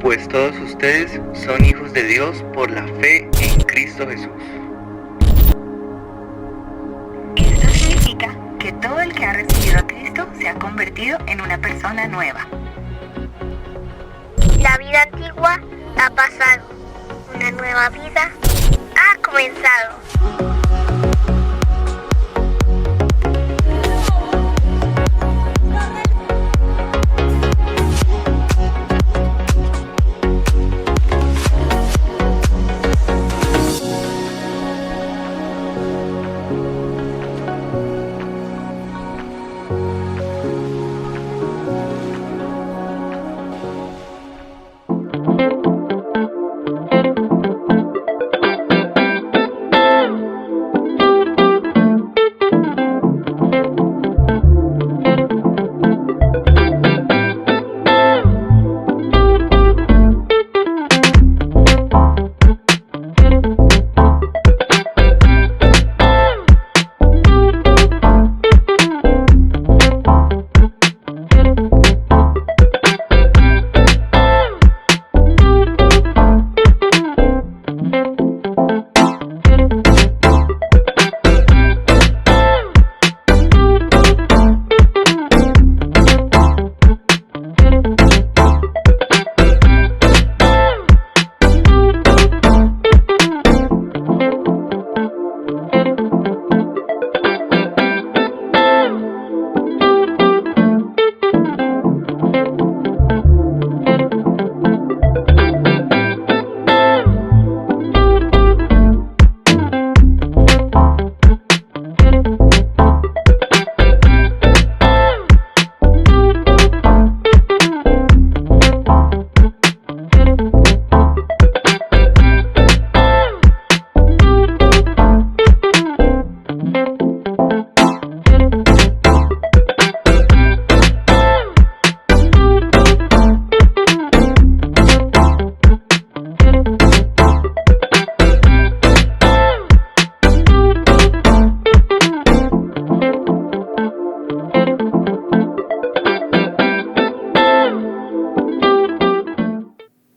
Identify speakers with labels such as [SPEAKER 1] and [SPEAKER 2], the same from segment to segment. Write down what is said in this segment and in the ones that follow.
[SPEAKER 1] pues todos ustedes son hijos de Dios por la fe en Cristo Jesús.
[SPEAKER 2] Esto significa que todo el que ha recibido a Cristo se ha convertido en una persona nueva.
[SPEAKER 3] La vida antigua ha pasado, una nueva vida ha comenzado.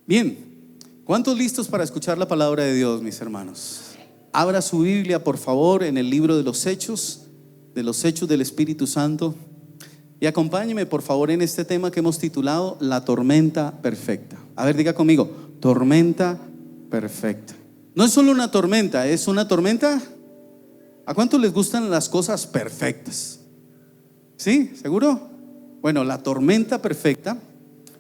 [SPEAKER 4] Bien, ¿cuántos listos para escuchar la palabra de Dios, mis hermanos? Abra su Biblia, por favor, en el libro de los Hechos del Espíritu Santo, y acompáñeme, por favor, en este tema que hemos titulado La tormenta perfecta. A ver, diga conmigo, tormenta perfecta. No es solo una tormenta, es una tormenta. ¿A cuántos les gustan las cosas perfectas? ¿Sí? ¿Seguro? Bueno, la tormenta perfecta,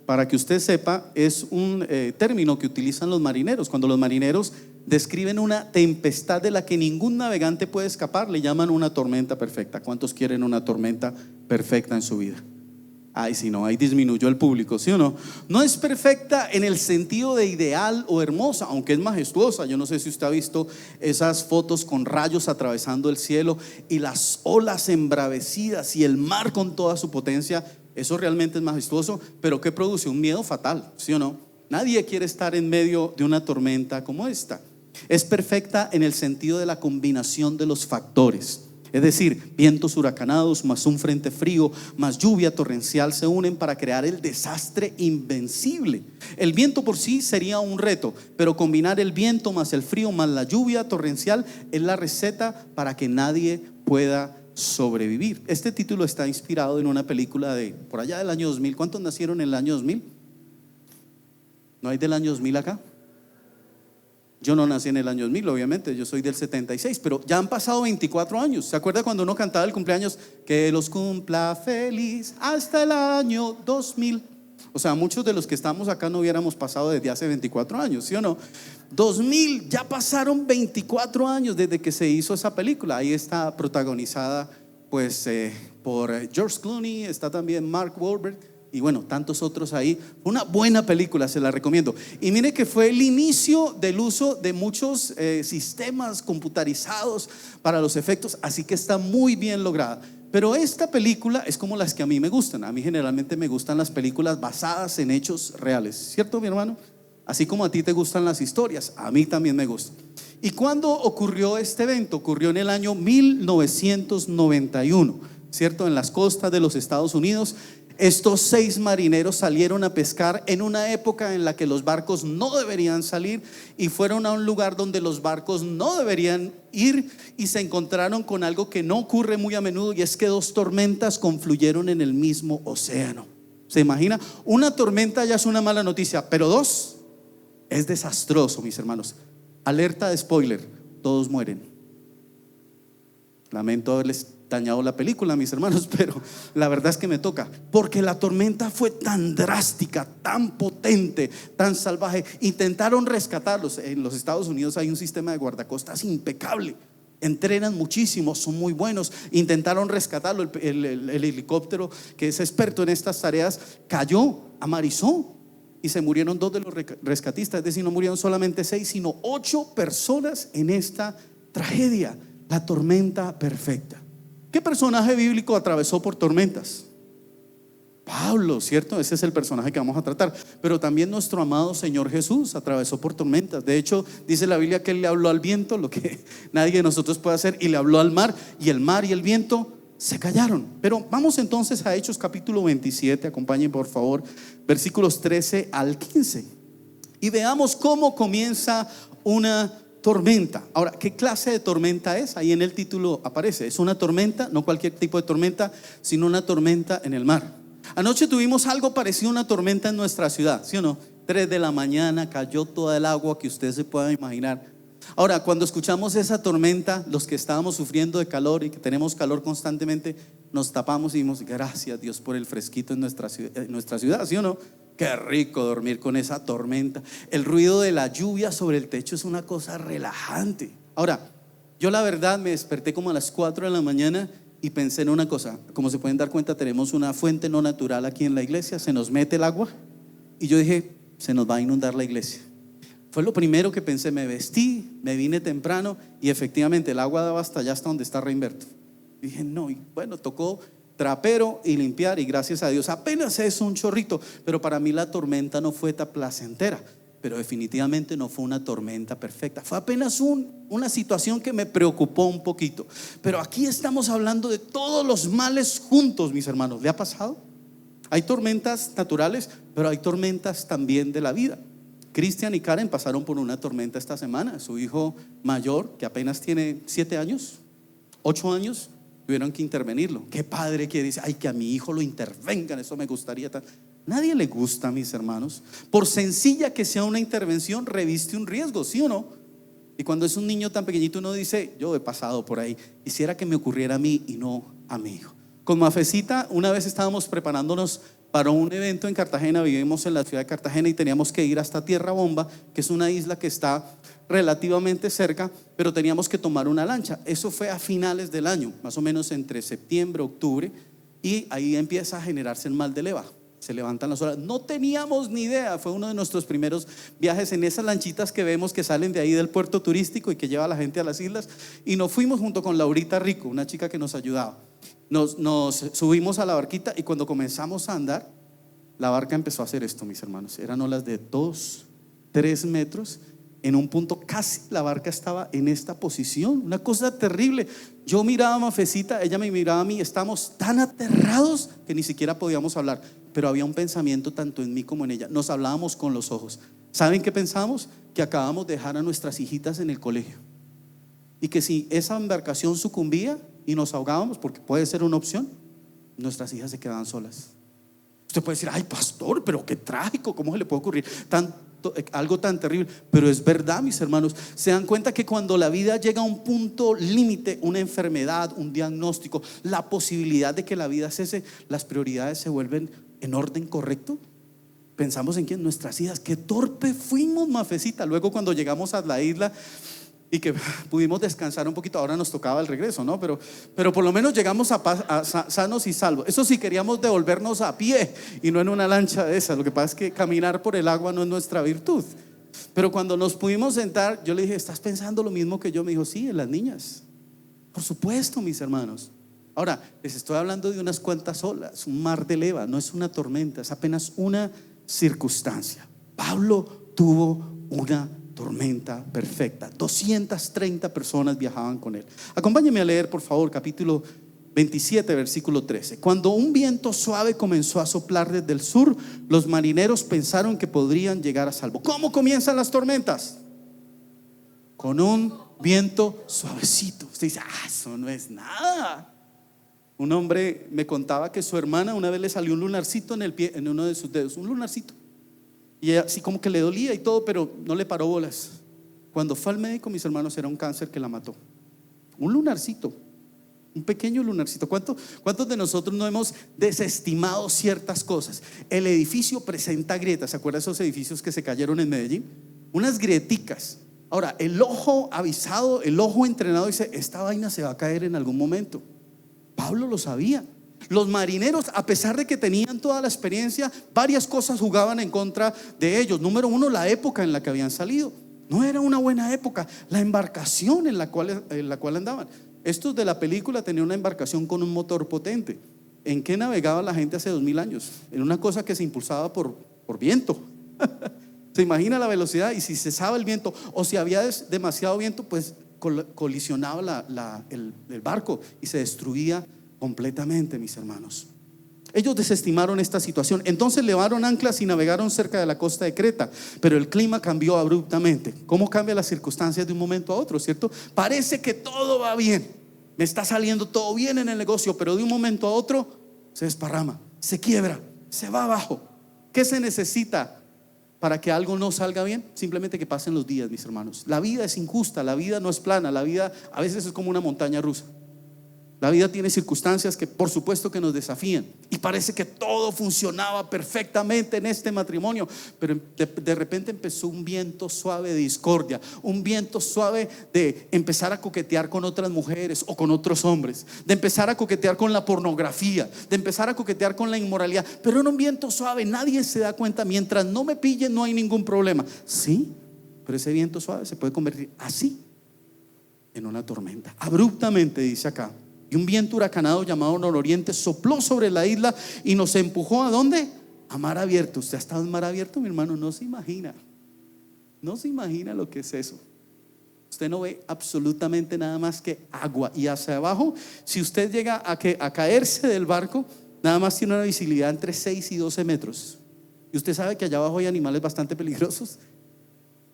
[SPEAKER 4] para que usted sepa, es un término que utilizan los marineros. Cuando los marineros describen una tempestad de la que ningún navegante puede escapar, le llaman una tormenta perfecta. ¿Cuántos quieren una tormenta perfecta en su vida? Ay, si no, ahí disminuyó el público, ¿sí o no? No es perfecta en el sentido de ideal o hermosa, aunque es majestuosa. Yo no sé si usted ha visto esas fotos con rayos atravesando el cielo y las olas embravecidas y el mar con toda su potencia. Eso realmente es majestuoso, pero ¿qué produce? Un miedo fatal, ¿sí o no? Nadie quiere estar en medio de una tormenta como esta. Es perfecta en el sentido de la combinación de los factores. Es decir, vientos huracanados más un frente frío más lluvia torrencial se unen para crear el desastre invencible. El viento por sí sería un reto, pero combinar el viento más el frío más la lluvia torrencial es la receta para que nadie pueda sobrevivir. Este título está inspirado en una película de por allá del año 2000. ¿Cuántos nacieron en el año 2000? ¿No hay del año 2000 acá? Yo no nací en el año 2000, obviamente, yo soy del 76, pero ya han pasado 24 años. ¿Se acuerda cuando uno cantaba el cumpleaños? Que los cumpla feliz hasta el año 2000. O sea, muchos de los que estamos acá no hubiéramos pasado desde hace 24 años, ¿sí o no? 2000, ya pasaron 24 años desde que se hizo esa película. Ahí está protagonizada pues por George Clooney, está también Mark Wahlberg y bueno, tantos otros ahí. Una buena película, se la recomiendo. Y mire que fue el inicio del uso de muchos sistemas computarizados para los efectos, así que está muy bien lograda. Pero esta película es como las que a mí me gustan. A mí generalmente me gustan las películas basadas en hechos reales, ¿cierto, mi hermano? Así como a ti te gustan las historias, a mí también me gustan. ¿Y cuándo ocurrió este evento? Ocurrió en el año 1991, ¿cierto? En las costas de los Estados Unidos. Estos 6 marineros salieron a pescar en una época en la que los barcos no deberían salir, y fueron a un lugar donde los barcos no deberían ir, y se encontraron con algo que no ocurre muy a menudo, y es que 2 tormentas confluyeron en el mismo océano. ¿Se imagina? Una tormenta ya es una mala noticia, pero 2 es desastroso, mis hermanos. Alerta de spoiler: todos mueren. Lamento haberles dañado la película, mis hermanos, pero la verdad es que me toca, porque la tormenta fue tan drástica, tan potente, tan salvaje. Intentaron rescatarlos. En los Estados Unidos hay un sistema de guardacostas impecable, entrenan muchísimo, son muy buenos. Intentaron rescatarlo. El helicóptero, que es experto en estas tareas, cayó, amarizó, y se murieron 2 de los rescatistas. Es decir, no murieron solamente 6, sino 8 personas en esta tragedia. La tormenta perfecta. ¿Qué personaje bíblico atravesó por tormentas? Pablo, ¿cierto? Ese es el personaje que vamos a tratar. Pero también nuestro amado Señor Jesús atravesó por tormentas. De hecho, dice la Biblia que Él le habló al viento, lo que nadie de nosotros puede hacer, y le habló al mar, y el mar y el viento se callaron. Pero vamos entonces a Hechos capítulo 27, acompañen por favor, versículos 13 al 15, y veamos cómo comienza una tormenta. Ahora, ¿qué clase de tormenta es? Ahí en el título aparece. Es una tormenta, no cualquier tipo de tormenta, sino una tormenta en el mar. Anoche tuvimos algo parecido a una tormenta en nuestra ciudad, ¿sí o no? 3 de la mañana, cayó toda el agua que usted se pueda imaginar. Ahora, cuando escuchamos esa tormenta, los que estábamos sufriendo de calor y que tenemos calor constantemente, nos tapamos y dimos gracias Dios por el fresquito en nuestra ciudad, ¿sí o no? Qué rico dormir con esa tormenta. El ruido de la lluvia sobre el techo es una cosa relajante. Ahora, yo la verdad me desperté como a las 4 de la mañana y pensé en una cosa. Como se pueden dar cuenta, tenemos una fuente no natural aquí en la iglesia. Se nos mete el agua y yo dije, se nos va a inundar la iglesia. Fue lo primero que pensé. Me vestí, me vine temprano y efectivamente el agua daba hasta allá, hasta donde está Reinberto. Dije no, y bueno, tocó trapero y limpiar, y gracias a Dios apenas es un chorrito. Pero para mí la tormenta no fue tan placentera, pero definitivamente no fue una tormenta perfecta. Fue apenas una situación que me preocupó un poquito. Pero aquí estamos hablando de todos los males juntos, mis hermanos. ¿Le ha pasado? Hay tormentas naturales, pero hay tormentas también de la vida. Cristian y Karen pasaron por una tormenta esta semana. Su hijo mayor, que apenas tiene 7 años, 8 años, tuvieron que intervenirlo. ¿Qué padre que dice, ay, que a mi hijo lo intervengan? Eso me gustaría. Nadie le gusta, mis hermanos. Por sencilla que sea una intervención, reviste un riesgo, ¿sí o no? Y cuando es un niño tan pequeñito, uno dice, yo he pasado por ahí, quisiera que me ocurriera a mí y no a mi hijo. Con Mafecita, una vez estábamos preparándonos para un evento en Cartagena. Vivimos en la ciudad de Cartagena y teníamos que ir hasta Tierra Bomba, que es una isla que está relativamente cerca, pero teníamos que tomar una lancha. Eso fue a finales del año, más o menos entre septiembre, octubre, y ahí empieza a generarse el mal de leva. Se levantan las olas. No teníamos ni idea. Fue uno de nuestros primeros viajes en esas lanchitas que vemos que salen de ahí del puerto turístico y que lleva a la gente a las islas. Y nos fuimos junto con Laurita Rico, una chica que nos ayudaba. Nos subimos a la barquita, y cuando comenzamos a andar, la barca empezó a hacer esto, mis hermanos. Eran olas de 2, 3 metros. En un punto casi la barca estaba en esta posición, una cosa terrible. Yo miraba a Mafecita, ella me miraba a mí. Estábamos tan aterrados que ni siquiera podíamos hablar, pero había un pensamiento tanto en mí como en ella. Nos hablábamos con los ojos. ¿Saben qué pensábamos? Que acabamos de dejar a nuestras hijitas en el colegio, y que si esa embarcación sucumbía y nos ahogábamos, porque puede ser una opción, nuestras hijas se quedaban solas. Usted puede decir, ay pastor, pero qué trágico, ¿cómo se le puede ocurrir algo tan terrible? Pero es verdad, mis hermanos. Se dan cuenta que cuando la vida llega a un punto límite, una enfermedad, un diagnóstico, la posibilidad de que la vida cese, las prioridades se vuelven en orden correcto. Pensamos en quién, nuestras hijas. Qué torpe fuimos, Mafecita. Luego cuando llegamos a la isla y que pudimos descansar un poquito, ahora nos tocaba el regreso, ¿no? Pero por lo menos llegamos sanos y salvos. Eso sí, queríamos devolvernos a pie y no en una lancha de esas. Lo que pasa es que caminar por el agua no es nuestra virtud. Pero cuando nos pudimos sentar, yo le dije, ¿estás pensando lo mismo que yo? Me dijo, sí, en las niñas. Por supuesto, mis hermanos. Ahora, les estoy hablando de unas cuantas olas, un mar de leva, no es una tormenta, es apenas una circunstancia. Pablo tuvo una tormenta perfecta. 230 personas viajaban con él. Acompáñenme a leer, por favor, capítulo 27, versículo 13. Cuando un viento suave comenzó a soplar desde el sur, los marineros pensaron que podrían llegar a salvo. ¿Cómo comienzan las tormentas? Con un viento suavecito. Usted dice, eso no es nada. Un hombre me contaba que su hermana una vez le salió un lunarcito en el pie, en uno de sus dedos, un lunarcito. Y ella así como que le dolía y todo, pero no le paró bolas. Cuando fue al médico, mis hermanos, era un cáncer que la mató. Un lunarcito, un pequeño lunarcito. ¿Cuántos de nosotros no hemos desestimado ciertas cosas? El edificio presenta grietas. ¿Se acuerdan de esos edificios que se cayeron en Medellín? Unas grieticas. Ahora, el ojo avisado, el ojo entrenado dice, esta vaina se va a caer en algún momento. Pablo lo sabía. Los marineros, a pesar de que tenían toda la experiencia, varias cosas jugaban en contra de ellos. Número uno, la época en la que habían salido. No era una buena época. La embarcación en la cual andaban. Estos de la película tenían una embarcación con un motor potente. ¿En qué navegaba la gente hace 2000 años? En una cosa que se impulsaba por viento. ¿Se imagina la velocidad? Y si cesaba el viento o si había demasiado viento, pues colisionaba el barco y se destruía completamente, mis hermanos. Ellos desestimaron esta situación. Entonces levaron anclas y navegaron cerca de la costa de Creta, pero el clima cambió abruptamente. ¿Cómo cambian las circunstancias de un momento a otro, cierto? Parece que todo va bien, me está saliendo todo bien en el negocio, pero de un momento a otro se desparrama, se quiebra, se va abajo. ¿Qué se necesita para que algo no salga bien? Simplemente que pasen los días, mis hermanos. La vida es injusta, la vida no es plana, la vida a veces es como una montaña rusa. La vida tiene circunstancias que por supuesto que nos desafían. Y parece que todo funcionaba perfectamente en este matrimonio, pero de repente empezó un viento suave de discordia, un viento suave de empezar a coquetear con otras mujeres o con otros hombres, de empezar a coquetear con la pornografía, de empezar a coquetear con la inmoralidad. Pero era un viento suave, nadie se da cuenta. Mientras no me pillen no hay ningún problema. Sí, pero ese viento suave se puede convertir así en una tormenta. Abruptamente, dice acá. Y un viento huracanado llamado nororiente sopló sobre la isla y nos empujó ¿a dónde? A mar abierto. ¿Usted ha estado en mar abierto, mi hermano? No se imagina. No se imagina lo que es eso. Usted no ve absolutamente nada más que agua. Y hacia abajo, si usted llega a caerse del barco, nada más tiene una visibilidad entre 6 y 12 metros. Y usted sabe que allá abajo hay animales bastante peligrosos.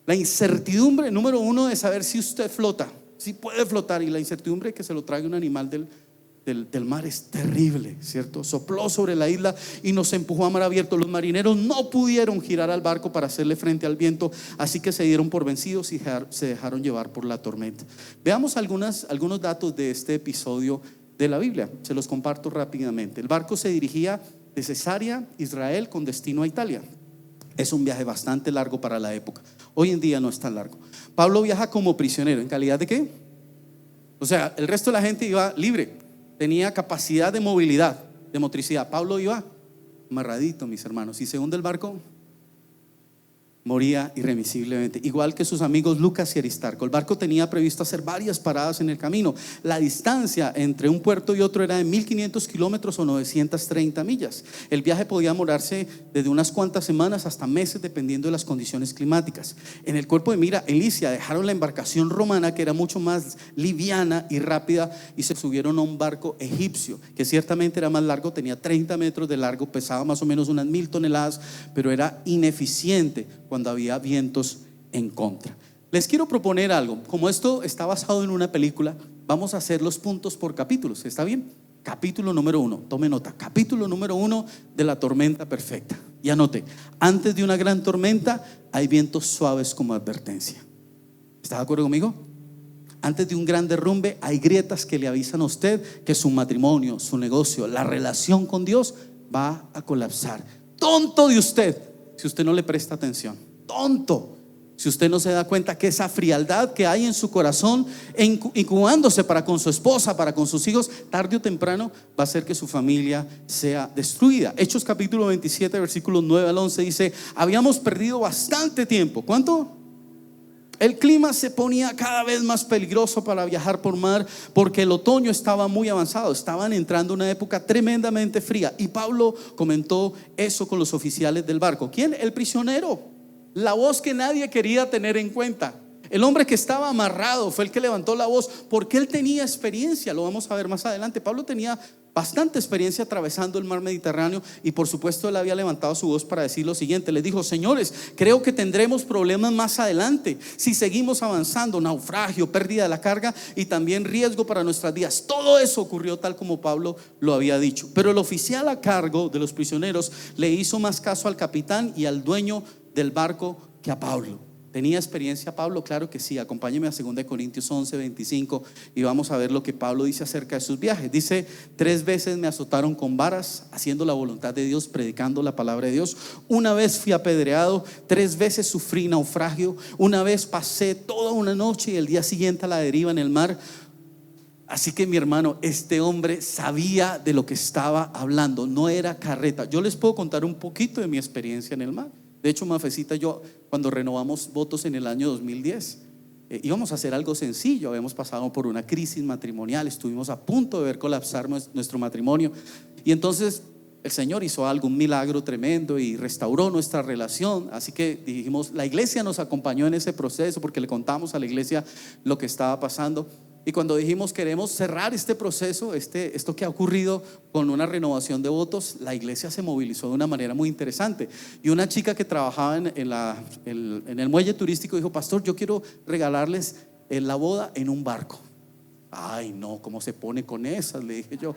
[SPEAKER 4] La incertidumbre número uno de saber si usted flota, si puede flotar, y la incertidumbre de que se lo trague un animal del mar es terrible, ¿cierto? Sopló sobre la isla y nos empujó a mar abierto. Los marineros no pudieron girar al barco para hacerle frente al viento, así que se dieron por vencidos y se dejaron llevar por la tormenta. Veamos algunos datos de este episodio de la Biblia. Se los comparto rápidamente. El barco se dirigía de Cesarea, Israel, con destino a Italia. Es un viaje bastante largo para la época. Hoy en día no es tan largo. Pablo viaja como prisionero. ¿En calidad de qué? O sea, el resto de la gente iba libre, tenía capacidad de movilidad, de motricidad. Pablo iba amarradito, mis hermanos, y según el barco moría irremisiblemente, igual que sus amigos Lucas y Aristarco. El barco tenía previsto hacer varias paradas en el camino. La distancia entre un puerto y otro era de 1500 kilómetros o 930 millas. El viaje podía demorarse desde unas cuantas semanas hasta meses, dependiendo de las condiciones climáticas. En el cuerpo de Mira, en Licia, dejaron la embarcación romana, que era mucho más liviana y rápida, y se subieron a un barco egipcio, que ciertamente era más largo, tenía 30 metros de largo, pesaba más o menos unas 1000 toneladas, pero era ineficiente cuando había vientos en contra. Les quiero proponer algo. Como esto está basado en una película, vamos a hacer los puntos por capítulos. ¿Está bien? Capítulo número 1, tome nota. Capítulo número 1 de la tormenta perfecta. Y anote: antes de una gran tormenta hay vientos suaves como advertencia. ¿Está de acuerdo conmigo? Antes de un gran derrumbe hay grietas que le avisan a usted que su matrimonio, su negocio, la relación con Dios va a colapsar. Tonto de usted si usted no le presta atención. Tonto si usted no se da cuenta que esa frialdad que hay en su corazón, incubándose para con su esposa, para con sus hijos, tarde o temprano va a hacer que su familia sea destruida. Hechos capítulo 27 versículos 9 al 11 dice: habíamos perdido bastante tiempo. ¿Cuánto? El clima se ponía cada vez más peligroso para viajar por mar, porque el otoño estaba muy avanzado. Estaban entrando una época tremendamente fría. Y Pablo comentó eso con los oficiales del barco. ¿Quién? El prisionero, la voz que nadie quería tener en cuenta. El hombre que estaba amarrado fue el que levantó la voz porque él tenía experiencia. Lo vamos a ver más adelante. Pablo tenía bastante experiencia atravesando el mar Mediterráneo y por supuesto él había levantado su voz para decir lo siguiente. Le dijo: señores, creo que tendremos problemas más adelante si seguimos avanzando, naufragio, pérdida de la carga y también riesgo para nuestras vidas. Todo eso ocurrió tal como Pablo lo había dicho. Pero el oficial a cargo de los prisioneros le hizo más caso al capitán y al dueño del barco que a Pablo. ¿Tenía experiencia Pablo? Claro que sí. Acompáñeme a 2 Corintios 11:25 y vamos a ver lo que Pablo dice acerca de sus viajes. Dice: 3 veces me azotaron con varas, haciendo la voluntad de Dios, predicando la palabra de Dios. 1 vez fui apedreado, 3 veces sufrí naufragio, 1 vez pasé toda una noche y el día siguiente a la deriva en el mar. Así que mi hermano, este hombre sabía de lo que estaba hablando, no era carreta. Yo les puedo contar un poquito de mi experiencia en el mar. De hecho, Mafecita y yo, cuando renovamos votos en el año 2010, íbamos a hacer algo sencillo. Habíamos pasado por una crisis matrimonial, estuvimos a punto de ver colapsar nuestro matrimonio. Y entonces el Señor hizo algo, un milagro tremendo, y restauró nuestra relación. Así que dijimos, la iglesia nos acompañó en ese proceso porque le contamos a la iglesia lo que estaba pasando. Y cuando dijimos queremos cerrar este proceso, esto que ha ocurrido con una renovación de votos, la iglesia se movilizó de una manera muy interesante. Y una chica que trabajaba en el muelle turístico dijo: pastor, yo quiero regalarles la boda en un barco. Ay no, ¿cómo se pone con esas?, le dije yo.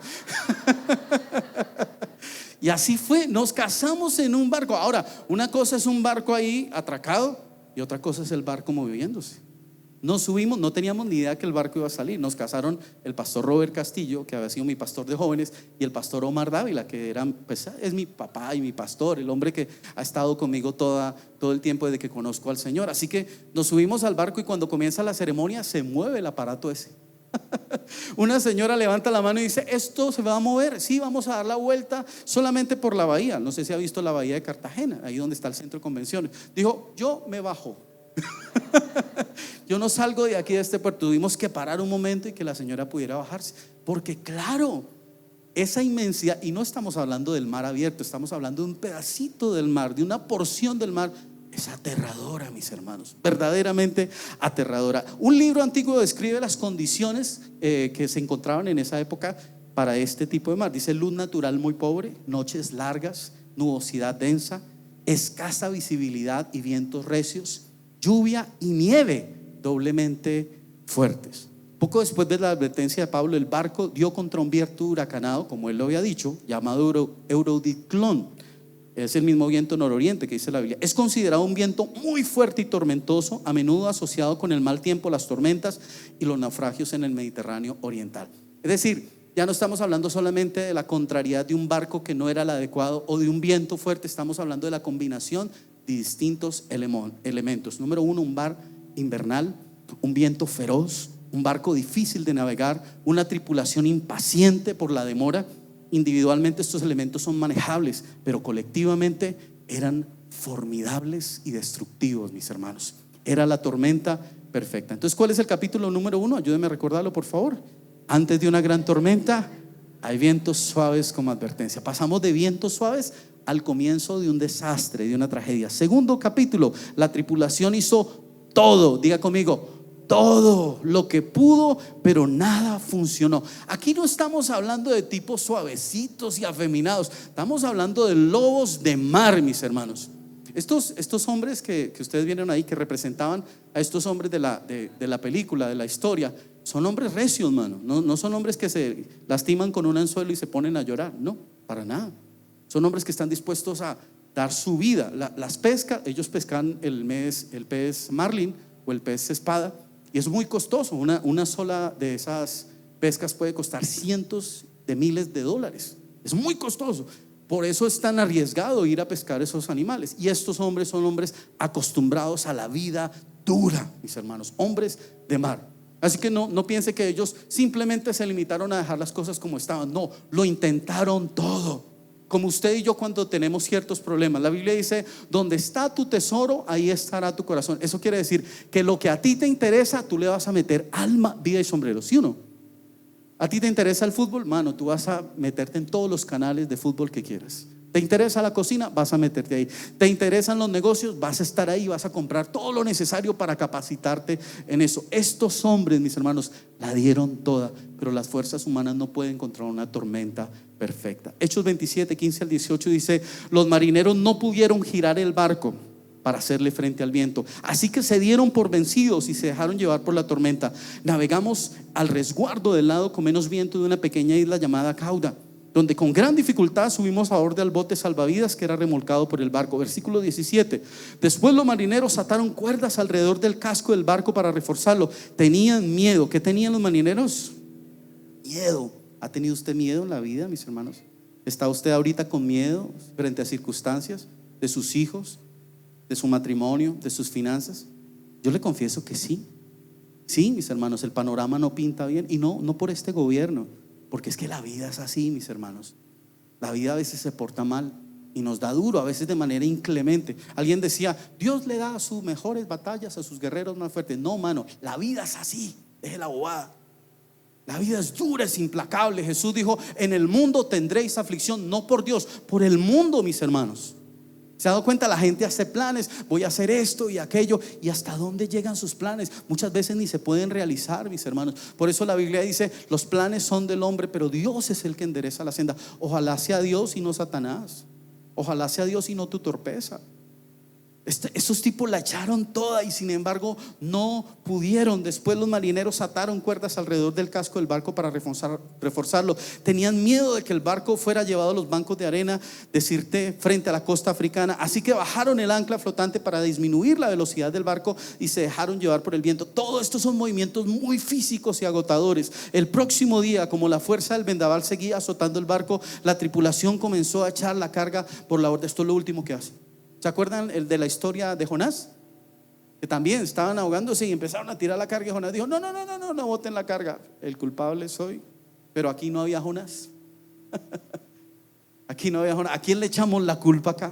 [SPEAKER 4] Y así fue, nos casamos en un barco. Ahora, una cosa es un barco ahí atracado y otra cosa es el barco moviéndose. Nos subimos, no teníamos ni idea que el barco iba a salir. Nos casaron el pastor Robert Castillo, que había sido mi pastor de jóvenes, y el pastor Omar Dávila, que es mi papá y mi pastor, el hombre que ha estado conmigo todo el tiempo desde que conozco al Señor. Así que nos subimos al barco y cuando comienza la ceremonia se mueve el aparato ese. Una señora levanta la mano y dice: ¿esto se va a mover? Sí, vamos a dar la vuelta solamente por la bahía. No sé si ha visto la bahía de Cartagena, ahí donde está el centro de convenciones. Dijo: yo me bajo. Yo no salgo de aquí, de este puerto. Tuvimos que parar un momento y que la señora pudiera bajarse, porque claro, esa inmensidad, y no estamos hablando del mar abierto, estamos hablando de un pedacito del mar, de una porción del mar. Es aterradora, mis hermanos, verdaderamente aterradora. Un libro antiguo describe las condiciones que se encontraban en esa época para este tipo de mar. Dice: luz natural muy pobre, noches largas, nubosidad densa, escasa visibilidad y vientos recios, lluvia y nieve doblemente fuertes. Poco después de la advertencia de Pablo, el barco dio contra un viento huracanado, como él lo había dicho, llamado Eurodiclón. Es el mismo viento nororiente que dice la Biblia. Es considerado un viento muy fuerte y tormentoso, a menudo asociado con el mal tiempo, las tormentas y los naufragios en el Mediterráneo oriental. Es decir, ya no estamos hablando solamente de la contrariedad de un barco que no era el adecuado o de un viento fuerte. Estamos hablando de la combinación de distintos elementos. Número uno, un mar invernal, un viento feroz, un barco difícil de navegar, una tripulación impaciente por la demora. Individualmente estos elementos son manejables, pero colectivamente eran formidables y destructivos, mis hermanos. Era la tormenta perfecta. Entonces, ¿cuál es el capítulo número 1? Ayúdeme a recordarlo, por favor. Antes de una gran tormenta hay vientos suaves como advertencia. Pasamos de vientos suaves al comienzo de un desastre, de una tragedia. Segundo capítulo, la tripulación hizo todo, diga conmigo, todo lo que pudo, pero nada funcionó. Aquí no estamos hablando de tipos suavecitos y afeminados, estamos hablando de lobos de mar, mis hermanos. Estos hombres que ustedes vieron ahí, que representaban a estos hombres de la película, de la historia, son hombres recios, mano. No son hombres que se lastiman con un anzuelo y se ponen a llorar, no, para nada. Son hombres que están dispuestos a dar su vida. Las pescas, ellos pescan el pez marlin o el pez espada, y es muy costoso. Una sola de esas pescas puede costar cientos de miles de dólares. Es muy costoso. Por eso es tan arriesgado ir a pescar esos animales. Y estos hombres son hombres acostumbrados a la vida dura, mis hermanos, hombres de mar. Así que no piense que ellos simplemente se limitaron a dejar las cosas como estaban. No, lo intentaron todo. Como usted y yo cuando tenemos ciertos problemas. La Biblia dice: donde está tu tesoro, ahí estará tu corazón. Eso quiere decir que lo que a ti te interesa, tú le vas a meter alma, vida y sombrero, ¿sí o no? ¿A ti te interesa el fútbol? Mano, tú vas a meterte en todos los canales de fútbol que quieras. ¿Te interesa la cocina? Vas a meterte ahí. ¿Te interesan los negocios? Vas a estar ahí, vas a comprar todo lo necesario para capacitarte en eso. Estos hombres, mis hermanos, la dieron toda, pero las fuerzas humanas no pueden contra una tormenta perfecta. Hechos 27, 15 al 18 dice: los marineros no pudieron girar el barco para hacerle frente al viento, así que se dieron por vencidos y se dejaron llevar por la tormenta. Navegamos al resguardo del lado con menos viento de una pequeña isla llamada Cauda, donde con gran dificultad subimos a bordo del bote salvavidas que era remolcado por el barco. Versículo 17. Después los marineros ataron cuerdas alrededor del casco del barco para reforzarlo. Tenían miedo. ¿Qué tenían los marineros? Miedo. ¿Ha tenido usted miedo en la vida, mis hermanos? ¿Está usted ahorita con miedo frente a circunstancias de sus hijos, de su matrimonio, de sus finanzas? Yo le confieso que sí. Sí, mis hermanos, el panorama no pinta bien. Y no por este gobierno, porque es que la vida es así, mis hermanos. La vida a veces se porta mal y nos da duro, a veces de manera inclemente. Alguien decía: Dios le da sus mejores batallas a sus guerreros más fuertes. No, mano, la vida es así, deje la bobada. La vida es dura, es implacable. Jesús dijo: en el mundo tendréis aflicción. No por Dios, por el mundo, mis hermanos. ¿Se ha dado cuenta? La gente hace planes, voy a hacer esto y aquello, y hasta dónde llegan sus planes muchas veces ni se pueden realizar, mis hermanos. Por eso la Biblia dice: los planes son del hombre, pero Dios es el que endereza la senda. Ojalá sea Dios y no Satanás. Ojalá sea Dios y no tu torpeza. Esos tipos la echaron toda y sin embargo no pudieron. Después los marineros ataron cuerdas alrededor del casco del barco para reforzarlo. Tenían miedo de que el barco fuera llevado a los bancos de arena de Sirte frente a la costa africana, así que bajaron el ancla flotante para disminuir la velocidad del barco y se dejaron llevar por el viento. Todo esto son movimientos muy físicos y agotadores. El próximo día, como la fuerza del vendaval seguía azotando el barco, la tripulación comenzó a echar la carga por la borda. Esto es lo último que hace. ¿Se acuerdan el de la historia de Jonás? Que también estaban ahogándose y empezaron a tirar la carga, y Jonás dijo: no boten la carga, el culpable soy. Pero aquí no había Jonás. Aquí no había Jonás. ¿A quién le echamos la culpa acá?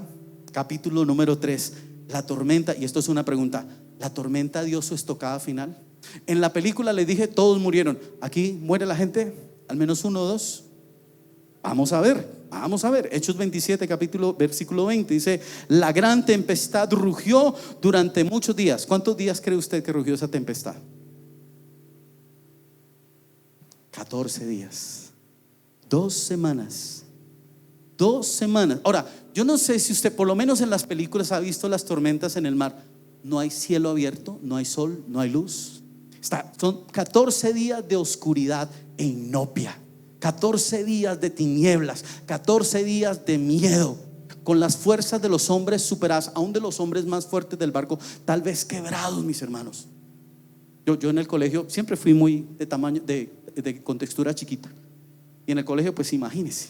[SPEAKER 4] Capítulo número 3, la tormenta. Y esto es una pregunta: ¿la tormenta dio su estocada final? En la película les dije: todos murieron. Aquí muere la gente, al menos uno o dos. Vamos a ver. Hechos 27, versículo 20 dice: la gran tempestad rugió durante muchos días. ¿Cuántos días cree usted que rugió esa tempestad? 14 días. 2 semanas. 2 semanas. Ahora, yo no sé si usted, por lo menos en las películas, ha visto las tormentas en el mar. No hay cielo abierto, no hay sol, no hay luz. Son 14 días de oscuridad e inopia. 14 días de tinieblas, 14 días de miedo, con las fuerzas de los hombres superadas, aún de los hombres más fuertes del barco, tal vez quebrados, mis hermanos. Yo en el colegio siempre fui muy de tamaño, con textura chiquita. Y en el colegio, pues imagínense.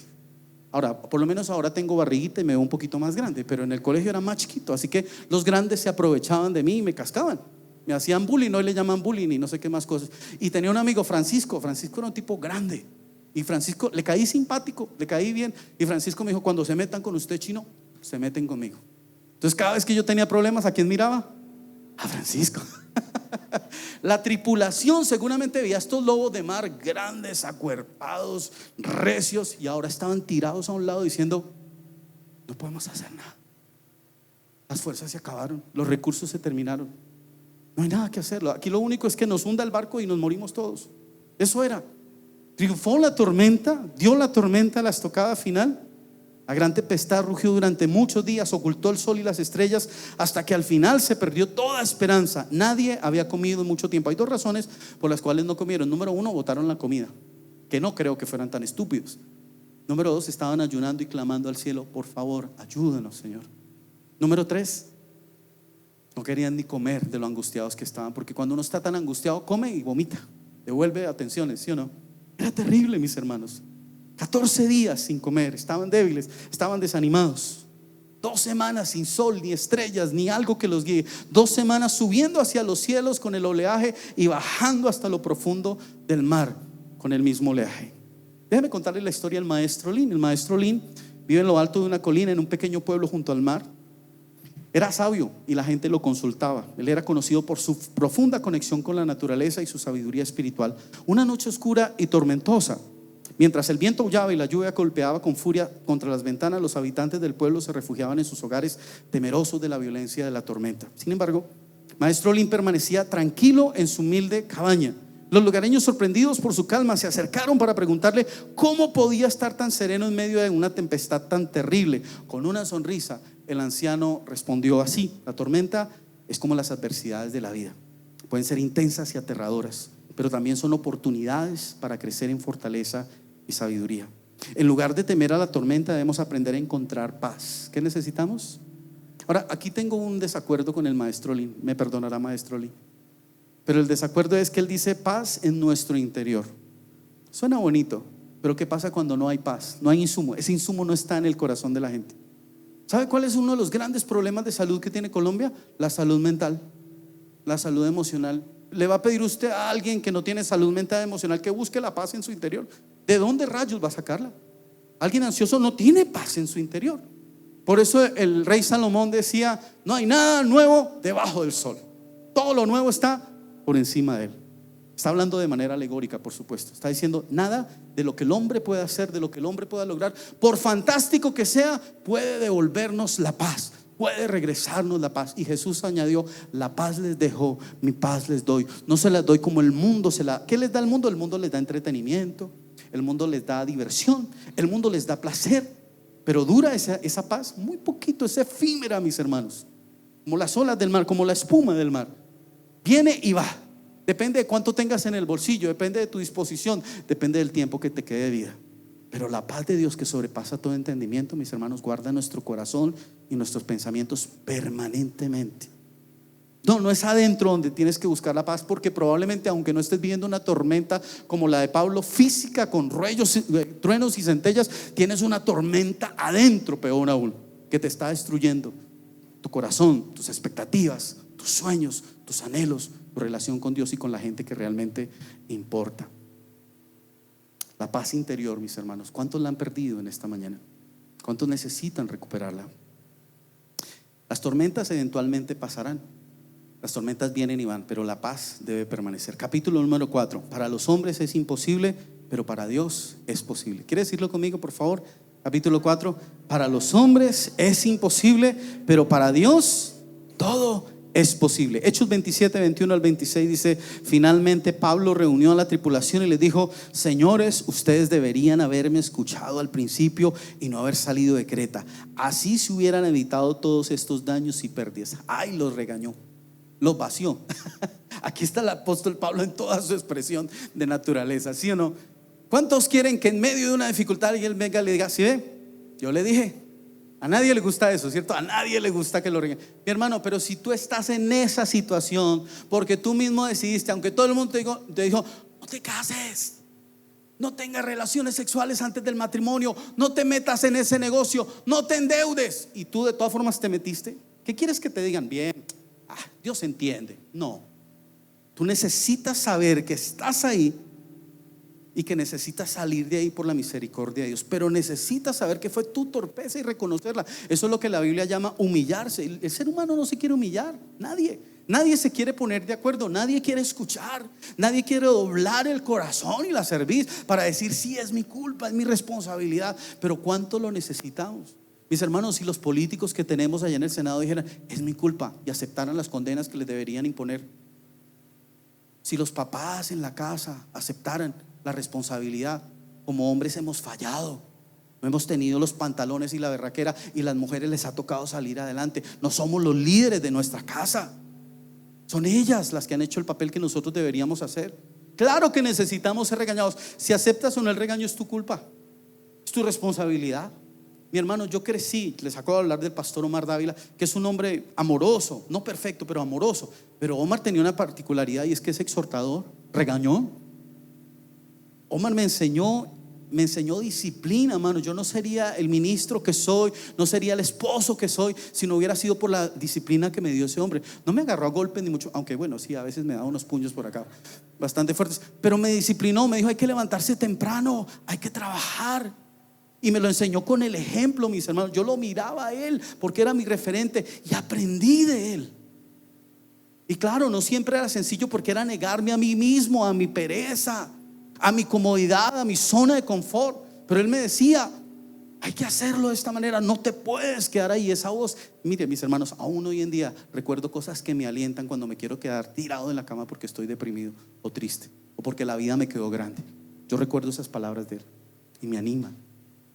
[SPEAKER 4] Ahora, por lo menos ahora tengo barriguita y me veo un poquito más grande, pero en el colegio era más chiquito, así que los grandes se aprovechaban de mí y me cascaban. Me hacían bullying, hoy le llaman bullying y no sé qué más cosas. Y tenía un amigo, Francisco era un tipo grande. Y Francisco, le caí simpático, le caí bien. Y Francisco me dijo: cuando se metan con usted, chino, se meten conmigo. Entonces cada vez que yo tenía problemas, ¿a quién miraba? A Francisco. La tripulación seguramente veía estos lobos de mar grandes, acuerpados, recios, y ahora estaban tirados a un lado diciendo: no podemos hacer nada. Las fuerzas se acabaron, los recursos se terminaron, no hay nada que hacerlo. Aquí lo único es que nos hunda el barco y nos morimos todos. Eso era. Triunfó la tormenta, dio la tormenta la estocada final. La gran tempestad rugió durante muchos días, ocultó el sol y las estrellas, hasta que al final se perdió toda esperanza. Nadie había comido en mucho tiempo. Hay 2 razones por las cuales no comieron. Número 1, botaron la comida, que no creo que fueran tan estúpidos. Número 2, estaban ayunando y clamando al cielo: por favor, ayúdanos, Señor. Número 3, no querían ni comer de lo angustiados que estaban, porque cuando uno está tan angustiado, come y vomita, devuelve atenciones, ¿sí o no? Era terrible, mis hermanos. 14 días sin comer, estaban débiles, estaban desanimados. 2 semanas sin sol, ni estrellas, ni algo que los guíe. 2 semanas subiendo hacia los cielos con el oleaje y bajando hasta lo profundo del mar con el mismo oleaje. Déjeme contarles la historia del maestro Lin. El maestro Lin vive en lo alto de una colina en un pequeño pueblo junto al mar. Era sabio y la gente lo consultaba. Él era conocido por su profunda conexión con la naturaleza y su sabiduría espiritual. Una noche oscura y tormentosa, Mientras el viento aullaba y la lluvia golpeaba con furia contra las ventanas, los habitantes del pueblo se refugiaban en sus hogares, temerosos de la violencia de la tormenta. Sin embargo, Maestro Olin permanecía tranquilo en su humilde cabaña. Los lugareños, sorprendidos por su calma, se acercaron para preguntarle cómo podía estar tan sereno en medio de una tempestad tan terrible. Con una sonrisa, el anciano respondió así: la tormenta es como las adversidades de la vida. Pueden ser intensas y aterradoras, pero también son oportunidades para crecer en fortaleza y sabiduría. En lugar de temer a la tormenta, debemos aprender a encontrar paz. ¿Qué necesitamos? Ahora, aquí tengo un desacuerdo con el Maestro Olin. Me perdonará, Maestro Olin, pero el desacuerdo es que él dice paz en nuestro interior. Suena bonito, pero ¿qué pasa cuando no hay paz? No hay insumo. Ese insumo no está en el corazón de la gente. ¿Sabe cuál es uno de los grandes problemas de salud que tiene Colombia? La salud mental, la salud emocional. ¿Le va a pedir usted a alguien que no tiene salud mental emocional que busque la paz en su interior? ¿De dónde rayos va a sacarla? Alguien ansioso no tiene paz en su interior. Por eso el rey Salomón decía: no hay nada nuevo debajo del sol. Todo lo nuevo está por encima de él. Está hablando de manera alegórica, por supuesto. Está diciendo: nada de lo que el hombre puede hacer, de lo que el hombre pueda lograr, por fantástico que sea, puede devolvernos la paz, puede regresarnos la paz. Y Jesús añadió: la paz les dejo, mi paz les doy. No se las doy como el mundo se la. ¿Qué les da el mundo? El mundo les da entretenimiento, el mundo les da diversión, el mundo les da placer. Pero dura esa paz muy poquito, es efímera, mis hermanos. Como las olas del mar, como la espuma del mar. Viene y va. Depende de cuánto tengas en el bolsillo, depende de tu disposición, depende del tiempo que te quede de vida. Pero la paz de Dios, que sobrepasa todo entendimiento, mis hermanos, guarda nuestro corazón y nuestros pensamientos permanentemente. No es adentro donde tienes que buscar la paz, porque probablemente, aunque no estés viviendo una tormenta como la de Pablo, física, con rayos, truenos y centellas, tienes una tormenta adentro, peor aún, que te está destruyendo tu corazón, tus expectativas, tus sueños, tus anhelos, tu relación con Dios y con la gente que realmente importa. La paz interior, mis hermanos, ¿cuántos la han perdido en esta mañana? ¿Cuántos necesitan recuperarla? Las tormentas eventualmente pasarán. Las tormentas vienen y van, pero la paz debe permanecer. Capítulo número 4. Para los hombres es imposible, pero para Dios es posible. ¿Quiere decirlo conmigo, por favor? Capítulo 4. Para los hombres es imposible, pero para Dios todo es posible. Hechos 27, 21 al 26 dice: finalmente Pablo reunió a la tripulación y les dijo: señores, ustedes deberían haberme escuchado al principio y no haber salido de Creta. Así se hubieran evitado todos estos daños y pérdidas. Ay, los regañó, los vació. Aquí está el apóstol Pablo en toda su expresión de naturaleza, ¿sí o no? ¿Cuántos quieren que en medio de una dificultad alguien venga y le diga: ¿sí ve? Yo le dije? A nadie le gusta eso, ¿cierto? A nadie le gusta que lo regañen. Mi hermano, pero si tú estás en esa situación porque tú mismo decidiste, aunque todo el mundo te dijo: no te cases, no tengas relaciones sexuales antes del matrimonio, no te metas en ese negocio, no te endeudes, y tú de todas formas te metiste, ¿qué quieres que te digan? Bien, Dios entiende. No, tú necesitas saber que estás ahí y que necesitas salir de ahí por la misericordia de Dios, pero necesitas saber que fue tu torpeza y reconocerla. Eso es lo que la Biblia llama humillarse. El ser humano no se quiere humillar, nadie se quiere poner de acuerdo, nadie quiere escuchar, nadie quiere doblar el corazón y la cerviz para decir: sí, es mi culpa, es mi responsabilidad. Pero ¿cuánto lo necesitamos? Mis hermanos, si los políticos que tenemos allá en el Senado dijeran: es mi culpa, y aceptaran las condenas que les deberían imponer, si los papás en la casa aceptaran la responsabilidad, como hombres hemos fallado, no hemos tenido los pantalones y la berraquera, y las mujeres les ha tocado salir adelante. No somos los líderes de nuestra casa, son ellas las que han hecho el papel que nosotros deberíamos hacer. Claro que necesitamos ser regañados. Si aceptas o no el regaño, es tu culpa, es tu responsabilidad. Mi hermano, yo crecí, les acabo de hablar del pastor Omar Dávila, que es un hombre amoroso, no perfecto, pero amoroso. Pero Omar tenía una particularidad, y es que es exhortador, regañón. Omar me enseñó disciplina, hermano. Yo no sería el ministro que soy, no sería el esposo que soy, si no hubiera sido por la disciplina que me dio ese hombre. No me agarró a golpes ni mucho, aunque bueno, sí, a veces me daba unos puños por acá bastante fuertes, pero me disciplinó, me dijo: hay que levantarse temprano, hay que trabajar. Y me lo enseñó con el ejemplo, mis hermanos. Yo lo miraba a él porque era mi referente y aprendí de él. Y claro, no siempre era sencillo, porque era negarme a mí mismo, a mi pereza. a mi comodidad, a mi zona de confort. Pero Él me decía: hay que hacerlo de esta manera, no te puedes quedar ahí. Esa voz, mire mis hermanos, aún hoy en día recuerdo cosas que me alientan cuando me quiero quedar tirado en la cama porque estoy deprimido o triste, o porque la vida me quedó grande. Yo recuerdo esas palabras de Él y me anima.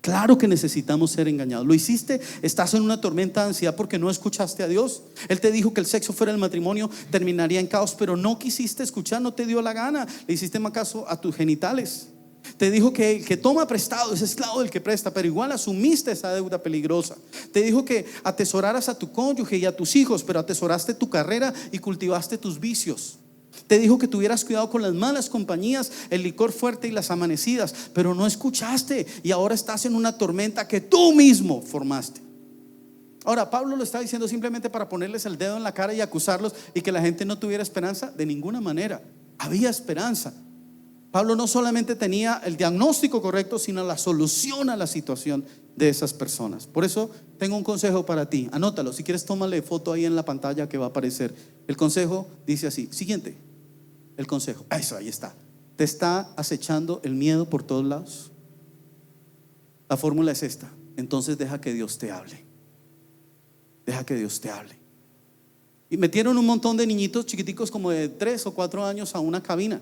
[SPEAKER 4] Claro que necesitamos ser engañados. ¿Lo hiciste? Estás en una tormenta de ansiedad porque no escuchaste a Dios. Él te dijo que el sexo fuera del matrimonio terminaría en caos, pero no quisiste escuchar, no te dio la gana. Le hiciste más caso a tus genitales. Te dijo que el que toma prestado es esclavo del que presta, pero igual asumiste esa deuda peligrosa. Te dijo que atesoraras a tu cónyuge y a tus hijos, pero atesoraste tu carrera y cultivaste tus vicios. Te dijo que tuvieras cuidado con las malas compañías, el licor fuerte y las amanecidas, pero no escuchaste y ahora estás en una tormenta que tú mismo formaste. Ahora, Pablo lo está diciendo simplemente para ponerles el dedo en la cara y acusarlos y que la gente no tuviera esperanza. De ninguna manera, había esperanza. Pablo no solamente tenía el diagnóstico correcto, sino la solución a la situación de esas personas. Por eso tengo un consejo para ti. Anótalo, si quieres tómale foto ahí en la pantalla que va a aparecer. El consejo dice así, siguiente. El consejo, eso, ahí está. ¿Te está acechando el miedo por todos lados? La fórmula es esta. Entonces deja que Dios te hable. Deja que Dios te hable. Y metieron un montón de niñitos chiquiticos como de 3 o 4 años a una cabina